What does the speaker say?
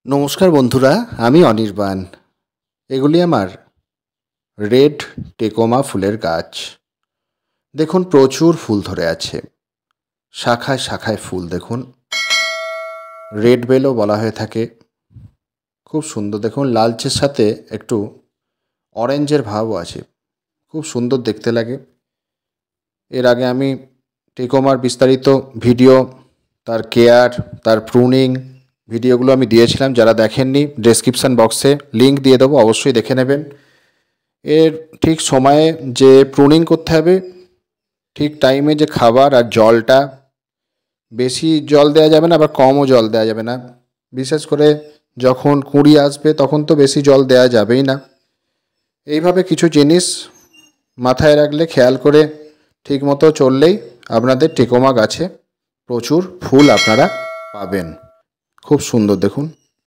নমস্কার বন্ধুরা, আমি অনির্বাণ। এগুলি আমার রেড টেকোমা ফুলের গাছ। দেখুন প্রচুর ফুল ধরে আছে, শাখায় শাখায় ফুল। দেখুন রেড বেলও বলা হয়ে থাকে। খুব সুন্দর, দেখুন লালচের সাথে একটু অরেঞ্জের ভাবও আছে, খুব সুন্দর দেখতে লাগে। এর আগে আমি টেকোমার বিস্তারিত ভিডিও, তার কেয়ার, তার প্রুনিং ভিডিওগুলো আমি দিয়েছিলাম। যারা দেখেননি ডেসক্রিপশান বক্সে লিংক দিয়ে দেবো, অবশ্যই দেখে নেবেন। এর ঠিক সময়ে যে প্রুনিং করতে হবে, ঠিক টাইমে যে খাবার আর জলটা, বেশি জল দেওয়া যাবে না আবার কমও জল দেওয়া যাবে না। বিশেষ করে যখন কুঁড়ি আসবে তখন তো বেশি জল দেওয়া যাবেই না। এইভাবে কিছু জিনিস মাথায় রাখলে, খেয়াল করে ঠিক মতো চললেই আপনাদের টেকোমা গাছে প্রচুর ফুল আপনারা পাবেন। খুব সুন্দর দেখুন।